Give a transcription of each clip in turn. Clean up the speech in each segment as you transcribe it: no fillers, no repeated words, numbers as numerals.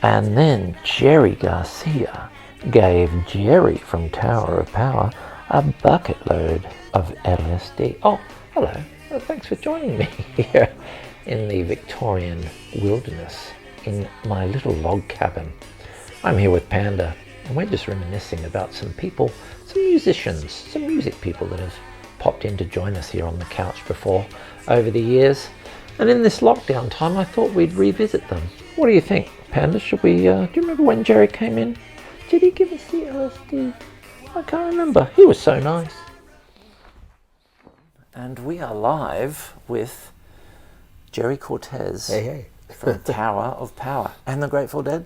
And then Jerry Garcia gave Jerry from Tower of Power a bucket load of LSD. Oh, hello. Well, thanks for joining me here in the Victorian wilderness in my little log cabin. I'm here with Panda, and we're just reminiscing about some people, some musicians, some music people that have popped in to join us here on the couch before over the years. And in this lockdown time, I thought we'd revisit them. What do you think, Panda? Should we, do you remember when Jerry came in? Did he give us the LSD? I can't remember. He was so nice. And we are live with Jerry Cortez. Hey. From Tower of Power. And the Grateful Dead?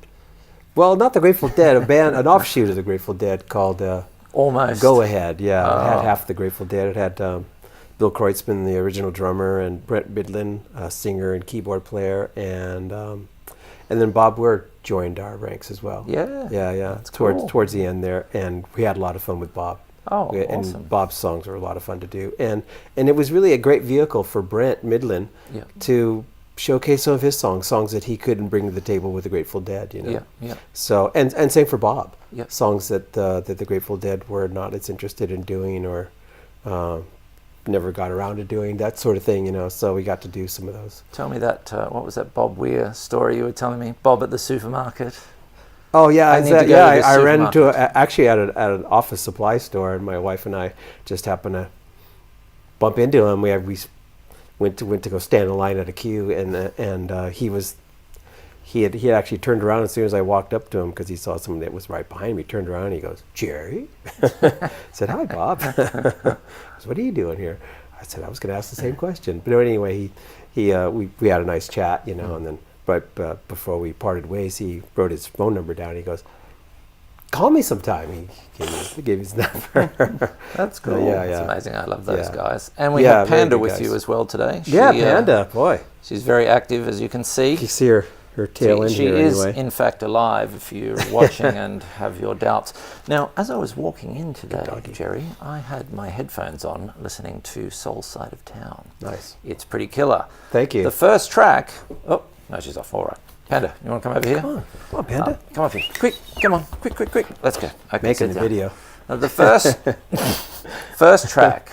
Well, not the Grateful Dead, a band, an offshoot of the Grateful Dead called Almost. Go Ahead. Yeah, It had half the Grateful Dead. It had Bill Kreutzmann, the original drummer, and Brent Midland, singer and keyboard player, and then Bob Weir joined our ranks as well. Yeah. That's cool. Towards the end there, and we had a lot of fun with Bob. Oh, and awesome. Bob's songs were a lot of fun to do, and it was really a great vehicle for Brent Midland to showcase some of his songs that he couldn't bring to the table with the Grateful Dead, you know. Yeah. So and same for Bob. Yeah. Songs that the Grateful Dead were not as interested in doing or never got around to doing, that sort of thing, you know. So we got to do some of those. Tell me that, what was that Bob Weir story you were telling me? Bob at the supermarket? Oh yeah, I ran into actually at an office supply store, and my wife and I just happened to bump into him. We went to go stand in line at a queue, and he had actually turned around as soon as I walked up to him because he saw someone that was right behind me. Turned around and he goes, "Jerry?" I said, "Hi, Bob." He goes, "What are you doing here?" I said, "I was going to ask the same question." But anyway, we had a nice chat, you know, and then right before we parted ways, he wrote his phone number down. He goes, "Call me sometime." He gave his number. That's cool. It's amazing. I love those guys. And we Yeah, have Panda very good with guys. you as well today. Panda, boy. She's very active, as you can see. You see her tail end here anyway. She is, in fact, alive if you're watching and have your doubts. Now, as I was walking in today, Jerry, I had my headphones on listening to Soul Side of Town. Nice. It's pretty killer. Thank you. The first track... Oh, no, she's off. All right. Panda, you want to come over here? Come on, Panda. Come up here. Quick, come on. Quick. Let's go. Okay, Making the video. The first track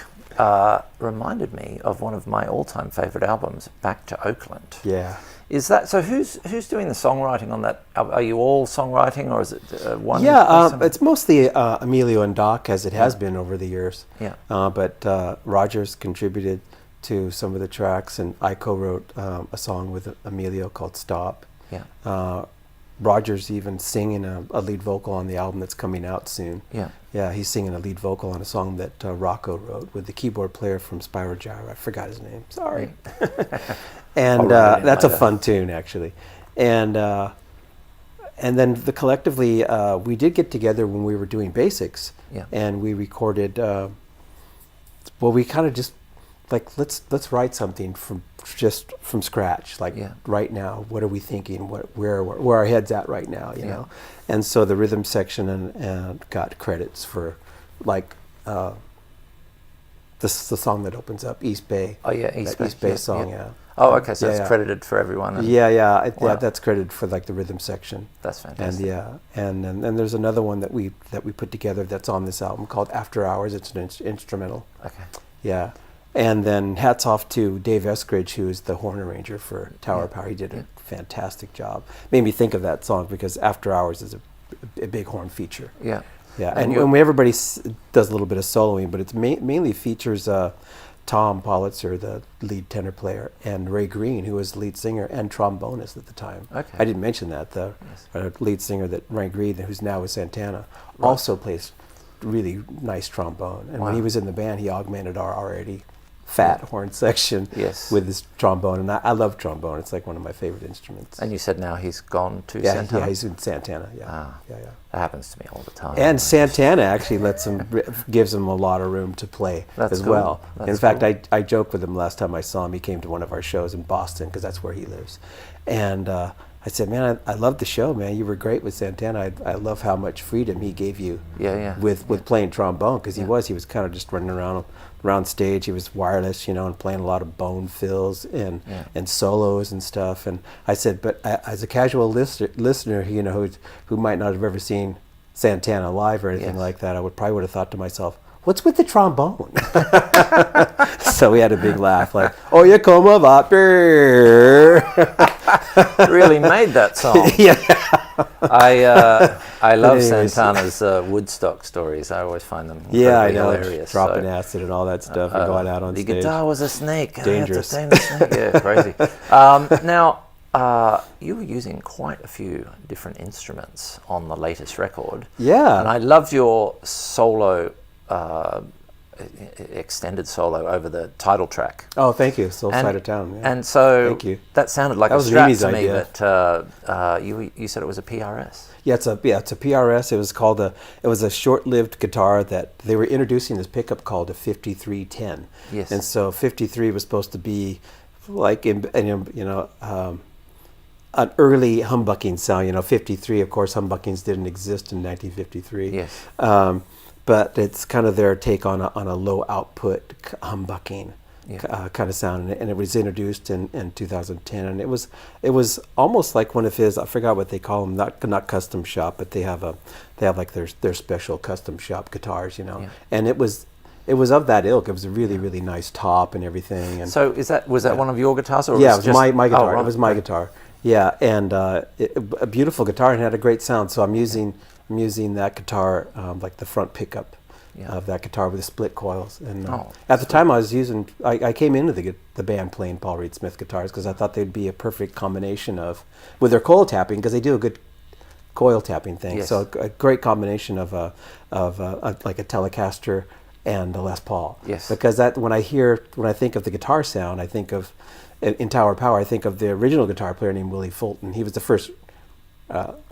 reminded me of one of my all-time favorite albums, Back to Oakland. Yeah. Is that so? Who's doing the songwriting on that? Are you all songwriting, or is it one? Yeah, it's mostly Emilio and Doc, as it has been over the years. Yeah. But Rogers contributed to some of the tracks, and I co-wrote a song with Emilio called "Stop." Yeah. Rogers even singing a lead vocal on the album that's coming out soon. Yeah. Yeah, he's singing a lead vocal on a song that Rocco wrote with the keyboard player from Spyro Gyra. I forgot his name. Sorry. And that's a fun tune, actually. And then collectively, we did get together when we were doing Basics. Yeah. And we recorded. We kind of just like let's write something from scratch, like right now. What are we thinking? Where our heads at right now? You know. And so the rhythm section and got credits for like the song that opens up East Bay. Oh yeah, East Bay song. Yeah. Oh, okay. So it's credited for everyone. Yeah, that's credited for like the rhythm section. That's fantastic. And then there's another one that we put together that's on this album called After Hours. It's an instrumental. Okay. Yeah. And then hats off to Dave Eskridge, who is the horn arranger for Tower of Power. He did a fantastic job. Made me think of that song because After Hours is a big horn feature. Yeah. Yeah, and when everybody does a little bit of soloing, but it's mainly features Tom Politzer, the lead tenor player, and Ray Green, who was the lead singer and trombonist at the time. Okay. I didn't mention that. The lead singer, that Ray Green, who's now with Santana, also plays really nice trombone. And when he was in the band, he augmented our already fat horn section with his trombone. And I love trombone. It's like one of my favorite instruments. And you said now he's gone to Santana? Yeah, he's in Santana. Yeah. That happens to me all the time. And Santana actually gives him a lot of room to play as well. In fact, I joked with him last time I saw him. He came to one of our shows in Boston because that's where he lives. And I I said, man, I love the show, man. You were great with Santana. I love how much freedom he gave you with playing trombone, because he was kind of just running around stage. He was wireless, and playing a lot of bone fills and solos and stuff. And I said, but as a casual listener, who might not have ever seen Santana live or anything like that, I probably would have thought to myself, what's with the trombone? So we had a big laugh, like, oh, you come about. Really made that song. Yeah. I love Santana's Woodstock stories. I always find them hilarious. Dropping acid and all that stuff and going out on the stage. The guitar was a snake. Dangerous. I had to tame the snake. Yeah, crazy. Now, you were using quite a few different instruments on the latest record. Yeah. And I loved your solo, extended solo over the title track. Oh, thank you. Soul Side of Town. Yeah. And so thank you. That sounded like that a was Strat Amy's to me, idea. but you said it was a PRS. Yeah, it's a PRS. It was called it was a short-lived guitar that they were introducing this pickup called a 5310. Yes. And so 53 was supposed to be like an early humbucking sound. 53, of course, humbuckings didn't exist in 1953. Yes. But it's kind of their take on a low output humbucking kind of sound, and it was introduced in 2010, and it was almost like one of his, I forgot what they call them, not custom shop, but they have like their special custom shop guitars, and it was of that ilk. It was a really, really nice top and everything. And so was that one of your guitars, or it was just my guitar. Oh, right. It was my guitar. Yeah, and a beautiful guitar, and had a great sound. So I'm using that guitar, like the front pickup of that guitar with the split coils. And at the time, I came into the band playing Paul Reed Smith guitars because I thought they'd be a perfect combination with their coil tapping, because they do a good coil tapping thing. Yes. So a great combination of like a Telecaster and a Les Paul. Yes. Because when I think of the guitar sound, I think of in Tower of Power, I think of the original guitar player named Willie Fulton. He was the first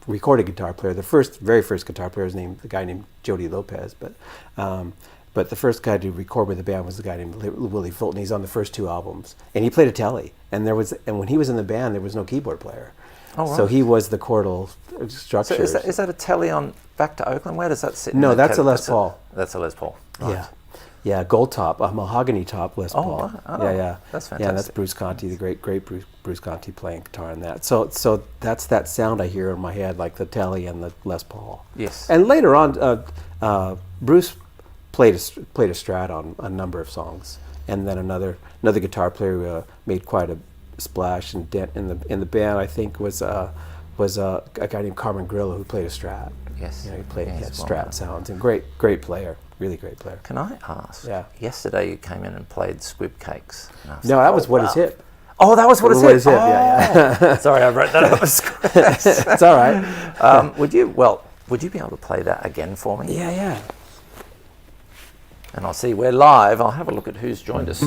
recorded guitar player. The very first guitar player was a guy named Jody Lopez, but the first guy to record with the band was a guy named Willie Fulton. He's on the first two albums, and he played a Tele. And when he was in the band, there was no keyboard player. Oh, right. So he was the chordal structure. So is that a Tele on back to Oakland? Where does that sit? No, that's a Les Paul. That's a Les Paul. Right. Yeah. Yeah, gold top, a mahogany top Les Paul. Oh, yeah. That's fantastic. Yeah, that's Bruce Conti, the great Bruce Conti playing guitar on that. So that's that sound I hear in my head, like the Tele and the Les Paul. Yes. And later on, Bruce played a Strat on a number of songs, and then another guitar player made quite a splash and dent in the band. I think was a guy named Carmen Grillo who played a Strat. Yes. He played Strat sounds, and great player. Really great player. Can I ask? Yeah. Yesterday you came in and played Squib Cakes. No, that was What Is Hip. Oh, that was What Is Hip. Hip. Yeah. Sorry, I wrote that up. It's all right. Would you be able to play that again for me? Yeah. And I'll see, we're live. I'll have a look at who's joined us.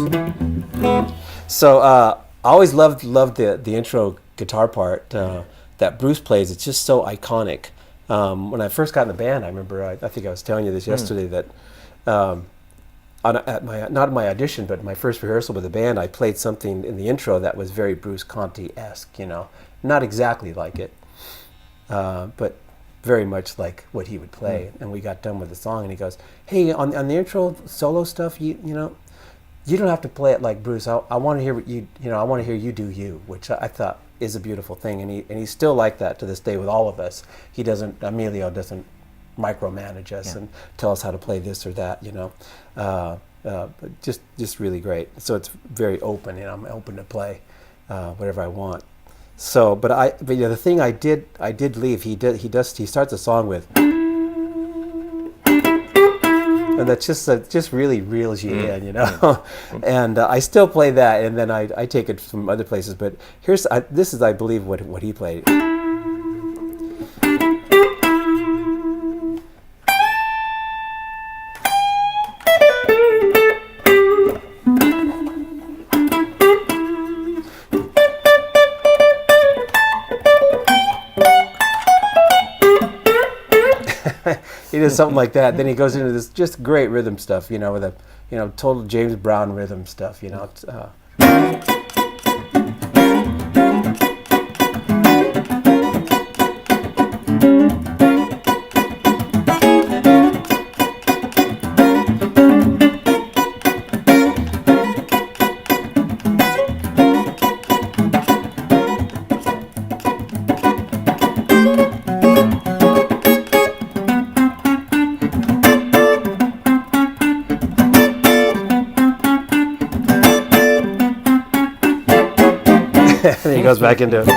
So I always loved the intro guitar part that Bruce plays. It's just so iconic. When I first got in the band, I remember, I think I was telling you this yesterday, that not my audition, but my first rehearsal with the band, I played something in the intro that was very Bruce Conti-esque, not exactly like it, but very much like what he would play. And we got done with the song, and he goes, "Hey, on the intro solo stuff, you don't have to play it like Bruce. I want to hear what I want to hear you do you," which I thought is a beautiful thing, and he's still like that to this day with all of us. Emilio doesn't micromanage us and tell us how to play this or that, but just really great. So it's very open, I'm open to play whatever I want. So, but the thing I did leave. He starts a song with, and that's just really reels you in, And I still play that, and then I take it from other places. But this is I believe what he played. He does something like that. Then he goes into this just great rhythm stuff, with a, total James Brown rhythm stuff, then he goes back into it.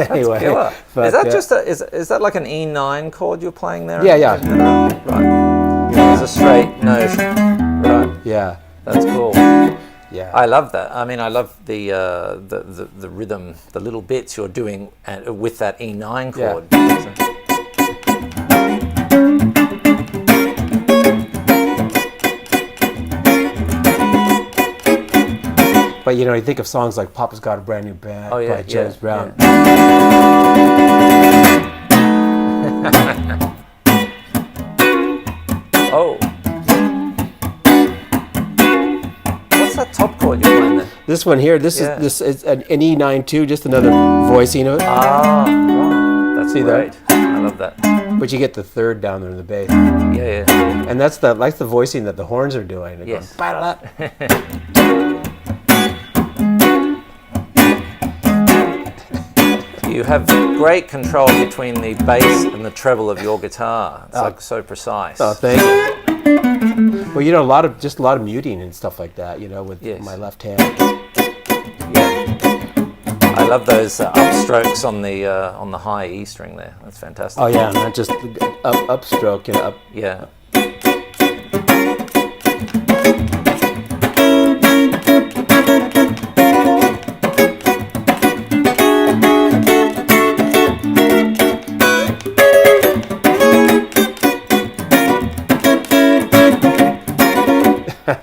Anyway, killer. but, Is that just is that like an E9 chord you're playing there? Yeah. Right. It's a straight note. Right. Yeah. That's cool. Yeah. I love that. I mean, I love the rhythm, the little bits you're doing with that E9 chord. Yeah. But you know, you think of songs like "Papa's Got a Brand New Band" by James Brown. Oh, what's that top chord you're playing there? This one here, this is an E9 too, just another voicing of it. Ah, right. That's great. I love that. But you get the third down there in the bass. Yeah. And that's the voicing that the horns are doing. They're Yes. going, You have great control between the bass and the treble of your guitar. It's like so precise. Oh, thank you. Well, you know, a lot of muting and stuff like that. You know, with my left hand. Yeah. I love those upstrokes on the high E string there. That's fantastic. Oh yeah, not just upstroke. You know, up. Yeah.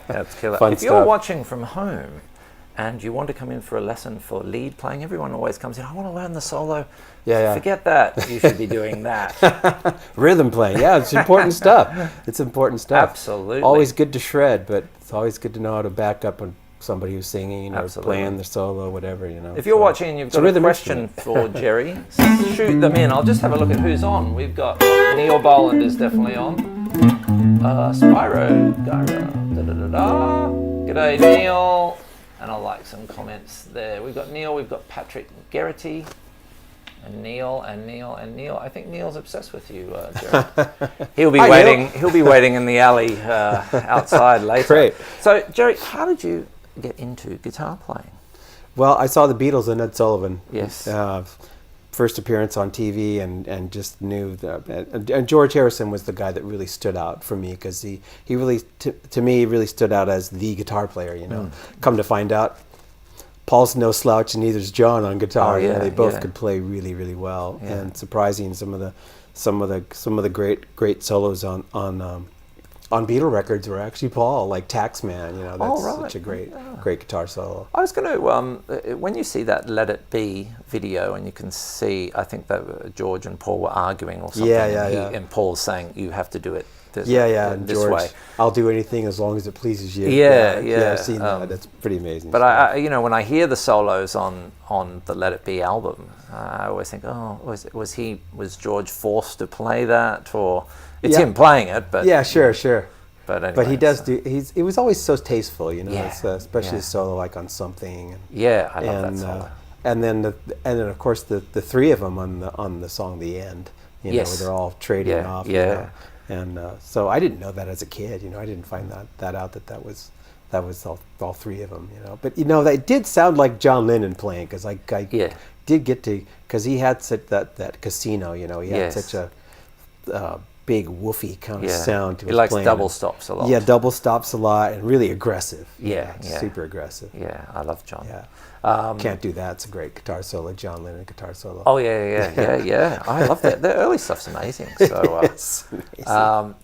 That's killer. Fun if you're stuff. watching from home and you want to come in for a lesson for lead playing, everyone always comes in, I want to learn the solo. Yeah. Forget that. You should be doing that. Rhythm playing. Yeah, it's important stuff. It's important stuff. Absolutely. Always good to shred, but it's always good to know how to back up on somebody who's singing or playing the solo, whatever, you know. If you're watching and you've got a question for Jerry, shoot them in. I'll just have a look at who's on. We've got Neil Boland is definitely on. Spyro, Gyra, da-da-da-da. G'day, Neil. And I like some comments there. We've got Neil, we've got Patrick Geraghty, and Neil. I think Neil's obsessed with you, Jerry. He'll be waiting. He'll be waiting in the alley outside later. Great. So, Jerry, how did you get into guitar playing? Well, I saw the Beatles and Ed Sullivan. Yes. First appearance on TV, and just knew that. And George Harrison was the guy that really stood out for me, because he really, to me, really stood out as the guitar player. You know, come to find out, Paul's no slouch, and neither's John on guitar. Oh, yeah, you know, they both could play really, really well, and surprising some of the great solos on Beatle records were actually Paul, like Taxman. You know, that's such a great guitar solo. I was going to, when you see that "Let It Be" video, and you can see, I think that George and Paul were arguing or something, and Paul's saying, "You have to do it this George, way. I'll do anything as long as it pleases you." Yeah. I've seen that. That's pretty amazing. But I, you know, when I hear the solos on the "Let It Be" album, I always think, was George forced to play that, or it's him playing it? But sure. But anyway, but he does do. He was always so tasteful, you know. Especially his solo, like on Something. I love that solo. And then of course the three of them on the song "The End." You know, where they're all trading off. You know? And so I didn't know that as a kid. You know, I didn't find that out that was all three of them. You know, but you know, that did sound like John Lennon playing, because I did get to, because he had such that Casino. You know, he had such a big woofy kind of sound to his playing. He likes playing. double stops a lot. Yeah, double stops a lot, and really aggressive. Yeah. Super aggressive. Yeah, I love John. Yeah. Can't do that. It's a great guitar solo, John Lennon guitar solo. Oh yeah. I love that. The early stuff's amazing. So, it's amazing.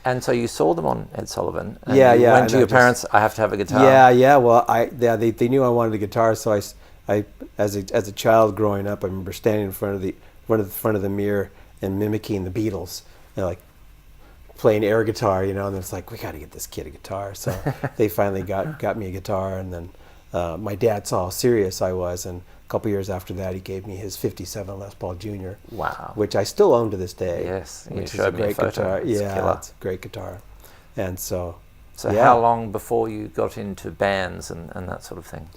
And so you saw them on Ed Sullivan. And you went to your parents. I have to have a guitar. Yeah. Well, they knew I wanted a guitar, so I as a child growing up, I remember standing in front of the mirror and mimicking the Beatles. You know, like playing air guitar, you know, and it's like, we got to get this kid a guitar. So they finally got me a guitar, and then my dad saw how serious I was, and a couple years after that, he gave me his '57 Les Paul Jr. Wow. Which I still own to this day. Yes, which is a great guitar. It's a great guitar. And so how long before you got into bands and that sort of thing?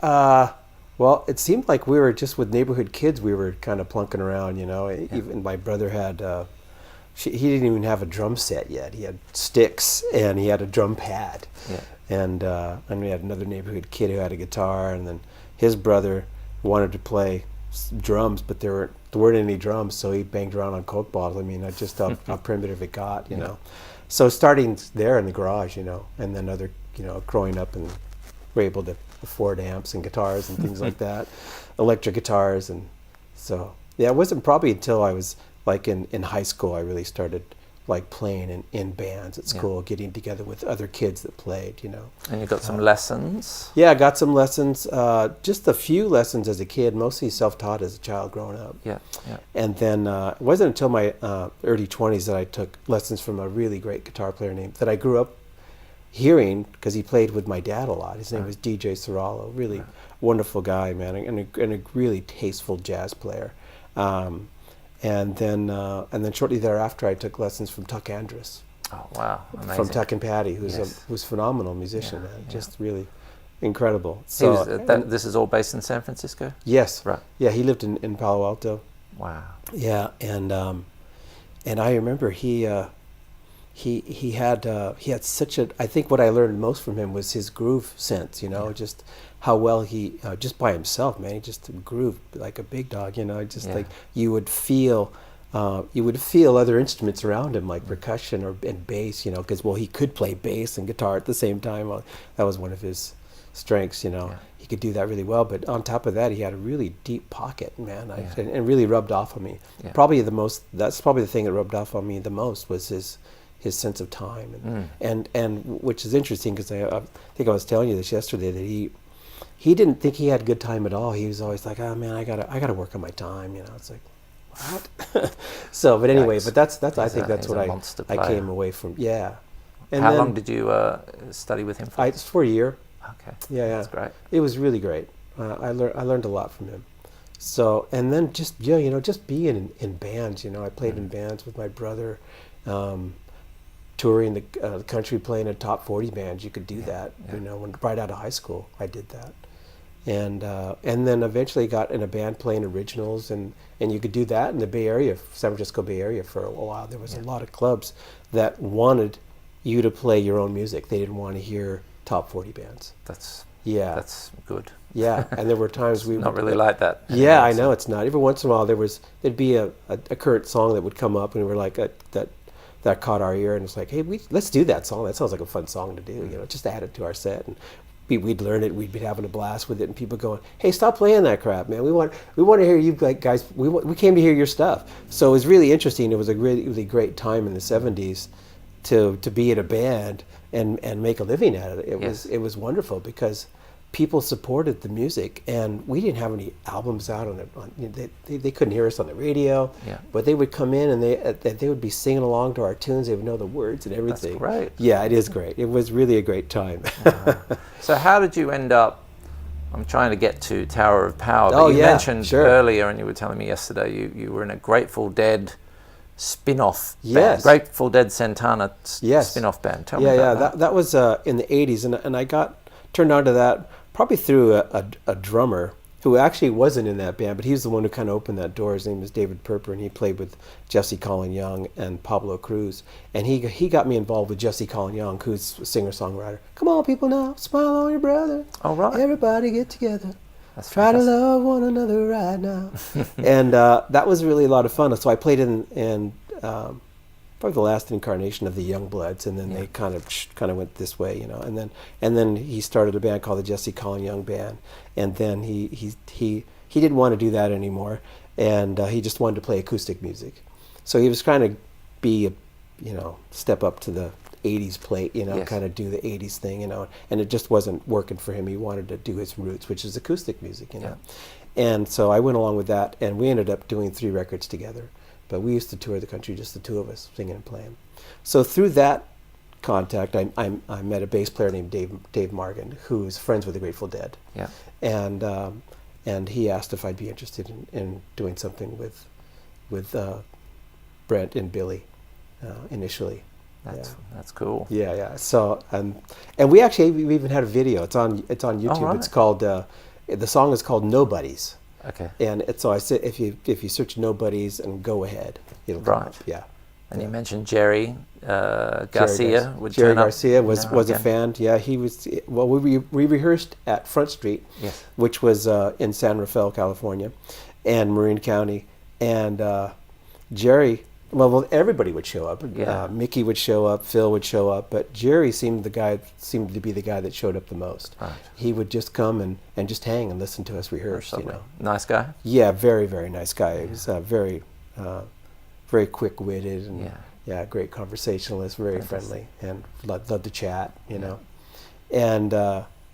Well, it seemed like we were just with neighborhood kids. We were kind of plunking around, you know. Even my brother had. He didn't even have a drum set yet. He had sticks and he had a drum pad. Yeah. and we had another neighborhood kid who had a guitar, and then his brother wanted to play drums, but there weren't any drums, so he banged around on Coke bottles. I mean, that's just how primitive it got, you know. So starting there in the garage, you know, and then growing up and we're able to afford amps and guitars and things like that, electric guitars, and so yeah, it wasn't probably until I was like in high school I really started like playing in bands at school, getting together with other kids that played, you know. And you got some lessons? Yeah, I got some lessons, just a few lessons as a kid, mostly self-taught as a child growing up. Yeah. And then it wasn't until my early 20s that I took lessons from a really great guitar player that I grew up hearing because he played with my dad a lot. His name was DJ Serralo, really wonderful guy, man, and a really tasteful jazz player. And then shortly thereafter, I took lessons from Tuck Andrus. Oh wow! Amazing. From Tuck and Patty, who's a phenomenal musician, man. Just really incredible. So this is all based in San Francisco. Yes. Right. Yeah, he lived in Palo Alto. Wow. Yeah, and I remember he had such a. I think what I learned most from him was his groove sense. You know, just how well he just by himself, man. He just grooved like a big dog. You know, just like you would feel other instruments around him, like percussion and bass. You know, because he could play bass and guitar at the same time. That was one of his strengths. You know, he could do that really well. But on top of that, he had a really deep pocket, man, and really rubbed off on me. Yeah. That's probably the thing that rubbed off on me the most was his sense of time, and which is interesting because I think I was telling you this yesterday that he didn't think he had good time at all. He was always like, oh man, I gotta work on my time, you know. It's like, what? So, but anyway, but that's I think that's what I came away from. Yeah. And how long did you study with him for? It's for a year. Okay. Yeah, that's great. It was really great. I learned a lot from him. So, and then just just being in bands, you know, I played in bands with my brother. Touring the country, playing in top 40 bands, you could do that. You know, right out of high school, I did that, and then eventually got in a band playing originals, and you could do that in the Bay Area, San Francisco Bay Area, for a while. There was a lot of clubs that wanted you to play your own music. They didn't want to hear top 40 bands. That's good. Yeah, and there were times we not really like that. Yeah, I know it's not. Every once in a while, there'd be a current song that would come up, and we were like that caught our ear, and it's like, hey, let's do that song. That sounds like a fun song to do, you know, just add it to our set. And we'd learn it, we'd be having a blast with it, and people going, hey, stop playing that crap, man. We want to hear you guys, we came to hear your stuff. So it was really interesting. It was a really, really great time in the 70s to be in a band and make a living at it. It was wonderful because people supported the music, and we didn't have any albums out on it. They couldn't hear us on the radio, but they would come in and they would be singing along to our tunes. They would know the words and everything. That's great. Yeah, it is great. It was really a great time. So how did you end up? I'm trying to get to Tower of Power, but you mentioned earlier, and you were telling me yesterday, you were in a Grateful Dead spin-off band. Grateful Dead Santana spin-off band. Tell me about that. That was in the 80s, and I got turned on to that probably through a drummer who actually wasn't in that band, but he was the one who kind of opened that door. His name was David Perper, and he played with Jesse Colin Young and Pablo Cruz. And he got me involved with Jesse Colin Young, who's a singer-songwriter. Come on, people now, smile on your brother. All right. Everybody get together. Try to love one another right now. And that was really a lot of fun. So I played in probably the last incarnation of the Youngbloods, and then they kind of went this way, you know. And then he started a band called the Jesse Colin Young Band, and then he didn't want to do that anymore, and he just wanted to play acoustic music. So he was trying to step up to the 80s plate, you know, kind of do the 80s thing, you know, and it just wasn't working for him. He wanted to do his roots, which is acoustic music, you know. And so I went along with that, and we ended up doing 3 records together. But we used to tour the country, just the two of us, singing and playing. So through that contact, I met a bass player named Dave Margan, who's friends with the Grateful Dead. Yeah. And he asked if I'd be interested in doing something with Brent and Billy initially. That's cool. Yeah. So and we even had a video. It's on YouTube. Right. It's called the song is called Nobodies. Okay. And so I said, if you search Nobodies and Go Ahead, it'll come up. Yeah. And you mentioned Jerry Garcia. Jerry Garcia was a fan. Yeah, he was. Well, we rehearsed at Front Street, yes, which was in San Rafael, California, and Marin County. And Jerry, well, everybody would show up. Yeah. Mickey would show up, Phil would show up, but Jerry seemed to be the guy that showed up the most. Right. He would just come and just hang and listen to us rehearse. You know, nice guy. Yeah, very, very nice guy. He was very, very quick-witted and great conversationalist, very friendly, and loved to chat. You know, and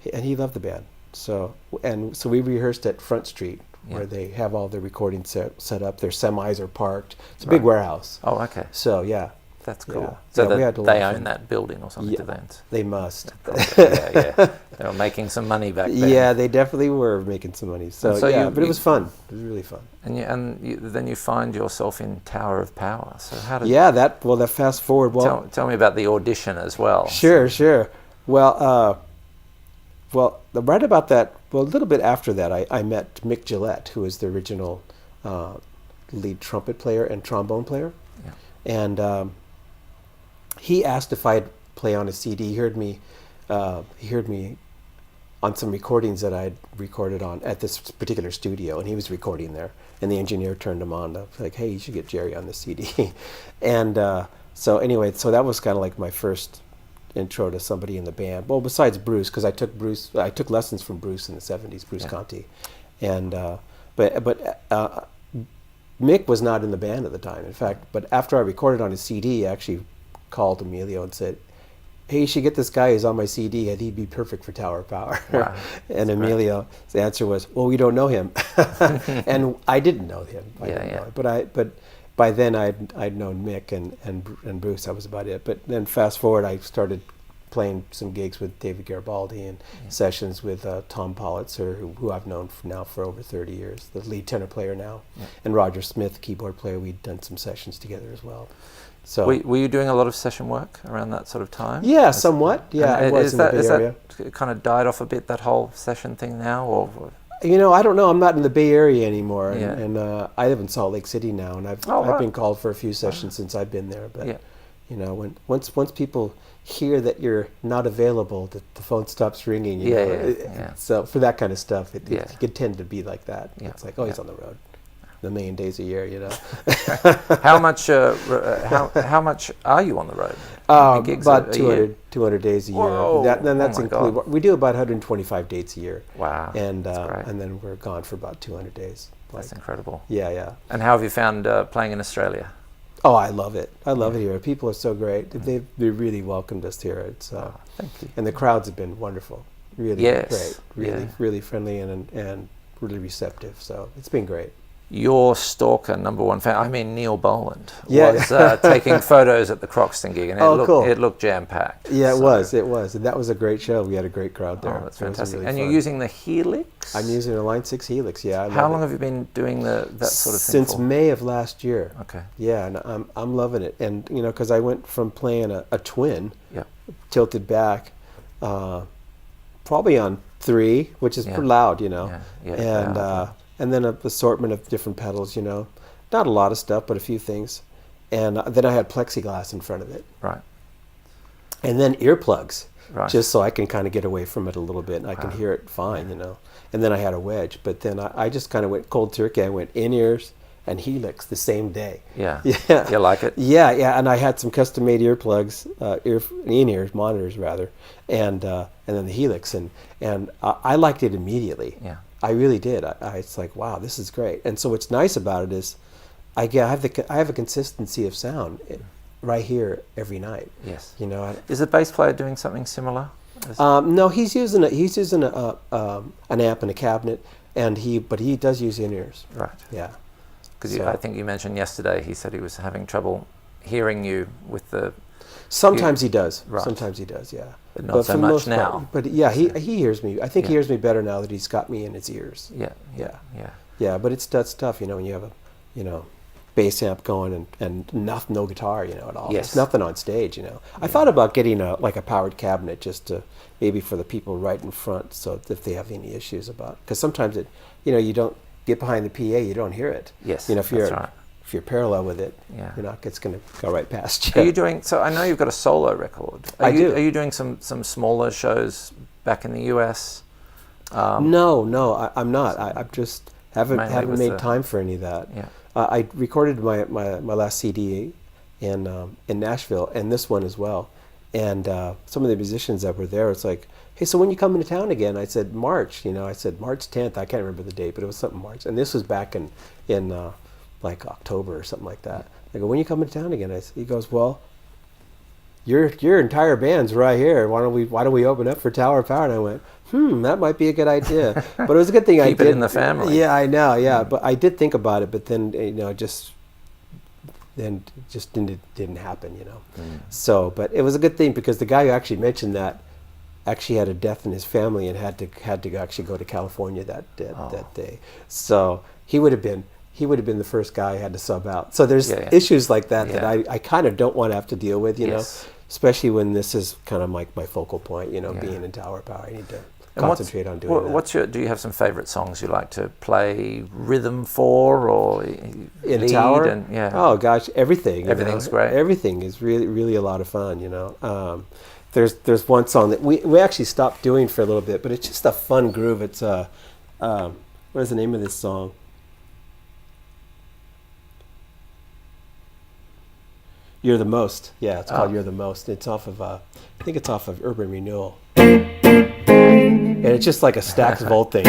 he loved the band. So we rehearsed at Front Street, where they have all the recording set up. Their semis are parked. It's a big warehouse. Oh, okay. So yeah, that's cool. Yeah. So they own that building or something, do they? They must. Yeah. They were making some money back then. Yeah, they definitely were making some money. So but it was fun. It was really fun. And then you find yourself in Tower of Power. So how did that fast forward. Well, tell me about the audition as well. Sure. Well, right about that. Well, a little bit after that, I met Mick Gillette, who is the original lead trumpet player and trombone player, and he asked if I'd play on a CD. He heard me on some recordings that I'd recorded on at this particular studio, and he was recording there. And the engineer turned him on, like, "Hey, you should get Jerry on the CD." And so that was kind of like my first intro to somebody in the band. Well, besides Bruce, because I took lessons from Bruce in the '70s, Bruce Conti, and but Mick was not in the band at the time. In fact, but after I recorded on his CD, I actually called Emilio and said, "Hey, you should get this guy who's on my CD, and he'd be perfect for Tower of Power." Wow. And Emilio's answer was, "Well, we don't know him," and I didn't know him. But by then I'd known Mick and Bruce. That was about it. But then fast forward, I started playing some gigs with David Garibaldi and sessions with Tom Politzer, who I've known for over 30 years, the lead tenor player now, and Roger Smith, keyboard player. We'd done some sessions together as well. So were you doing a lot of session work around that sort of time? Yeah, somewhat. Yeah, I was in the Bay Area. That kind of died off a bit, that whole session thing now, or? You know, I don't know. I'm not in the Bay Area anymore, and I live in Salt Lake City now, and I've been called for a few sessions since I've been there. But you know, once people hear that you're not available, the phone stops ringing. You know? So for that kind of stuff, it could tend to be like that. Yeah. It's like, he's on the road, a million days a year. You know. How much are you on the road? About 200 days a year. Whoa. That's included. We do about 125 dates a year. Wow. And then we're gone for about 200 days. That's incredible. Yeah. And how have you found playing in Australia? Oh, I love it. I love it here. People are so great. They really welcomed us here. It's thank you. And the crowds have been wonderful. Really great. Really friendly and really receptive. So it's been great. Your stalker #1 fan, I mean Neil Boland, was taking photos at the Croxton gig, and it looked jam-packed. Yeah, it was. And that was a great show. We had a great crowd there. Oh, that's fantastic. Really and you're using the Helix? I'm using a Line 6 Helix, yeah. How long have you been doing that sort of thing Since May of last year. Okay. Yeah, and I'm loving it. And, you know, because I went from playing a twin, tilted back, probably on 3, which is pretty loud, you know. And then an assortment of different pedals, you know. Not a lot of stuff, but a few things. And then I had plexiglass in front of it. Right. And then earplugs, just so I can kind of get away from it a little bit, and I can hear it fine, you know. And then I had a wedge, but then I just kind of went cold turkey. I went InEars and Helix the same day. Yeah. You like it? Yeah. And I had some custom-made earplugs, InEars monitors rather, and then the Helix, and I liked it immediately. Yeah. I really did. It's like, wow, this is great. And so what's nice about it is I have a consistency of sound right here every night. Yes. You know. Is the bass player doing something similar? No, he's using an amp and a cabinet, but he does use InEars. Right. Yeah. Because I think you mentioned yesterday he said he was having trouble hearing you with the. Sometimes he does. Right. Sometimes he does. Yeah. But not so much now. But yeah, he hears me. I think he hears me better now that he's got me in his ears. Yeah. But that's tough, you know, when you have a, bass amp going and no guitar, you know, at all. Yes. There's nothing on stage, you know. I thought about getting a powered cabinet just to maybe for the people right in front, so if they have any issues because sometimes you don't get behind the PA, you don't hear it. Yes. You know, if you're if you're parallel with it, Yeah. it's going to go right past you. Are you doing? So I know you've got a solo record. I do. Are you doing some smaller shows back in the US? No, I'm not. I just haven't made the- time for any of that. Yeah. I recorded my last CD in Nashville, and this one as well. And some of the musicians that were there, it's like, hey, so when you come into town again? I said March. I said March 10th. I can't remember the date, but it was something March. And this was back in like October or something like that. I go, when you come into town again? He goes, well, your entire band's right here. Why don't we open up for Tower of Power? And I went, that might be a good idea. But it was a good thing I did. Keep it in the family. Yeah, I know. Yeah, but I did think about it. But then just didn't happen. So, but it was a good thing because the guy who actually mentioned that actually had a death in his family and had to actually go to California that day. So he would have been the first guy who had to sub out. So there's issues like that that I kind of don't want to have to deal with, especially when this is kind of like my focal point, being in Tower Power. I need to concentrate on doing that. Do you have some favorite songs you like to play rhythm for or in Tower? Oh gosh, everything. Everything's great. Everything is really, really a lot of fun, There's one song that we actually stopped doing for a little bit, but it's just a fun groove. It's what is the name of this song? You're the Most. Yeah, it's called You're the Most. It's off of I think it's off of Urban Renewal. And it's just like a Stax Volt thing.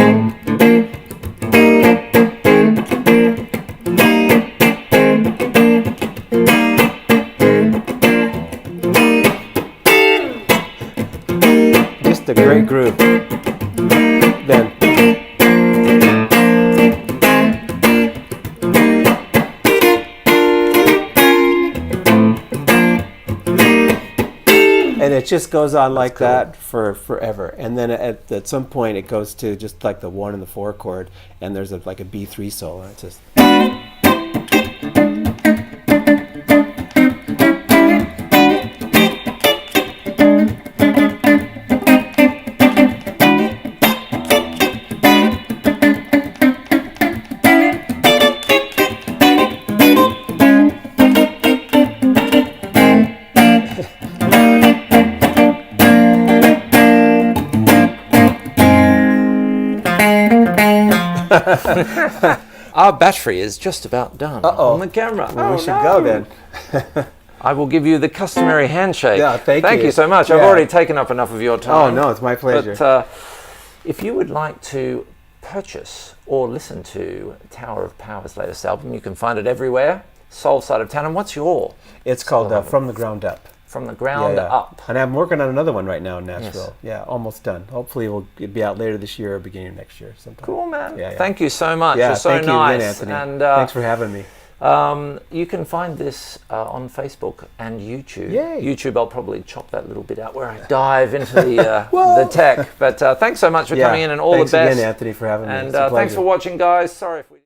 Just a great groove. Then and it just goes on like that for forever. And then at some point it goes to just like the 1 and the 4 chord, and there's like a B3 solo. It's just Our battery is just about done on the camera. Well, we should go then. I will give you the customary handshake. Yeah, thank you. Thank you so much. Yeah. I've already taken up enough of your time. Oh no, it's my pleasure. But if you would like to purchase or listen to Tower of Power's latest album, you can find it everywhere. Soul Side of Town. And what's your? It's called From the Ground Up. From the Ground Up. And I'm working on another one right now in Nashville. Yes. Yeah, almost done. Hopefully it'll be out later this year or beginning of next year sometime. Cool, man. Yeah. Thank you so much. Yeah, You're so thank nice. you again, Anthony. And, thanks for having me. You can find this on Facebook and YouTube. Yay. YouTube, I'll probably chop that little bit out where I dive into the tech. But thanks so much for coming in, and all the best. Thanks again, Anthony, for having me. And thanks for watching, guys. Sorry if we...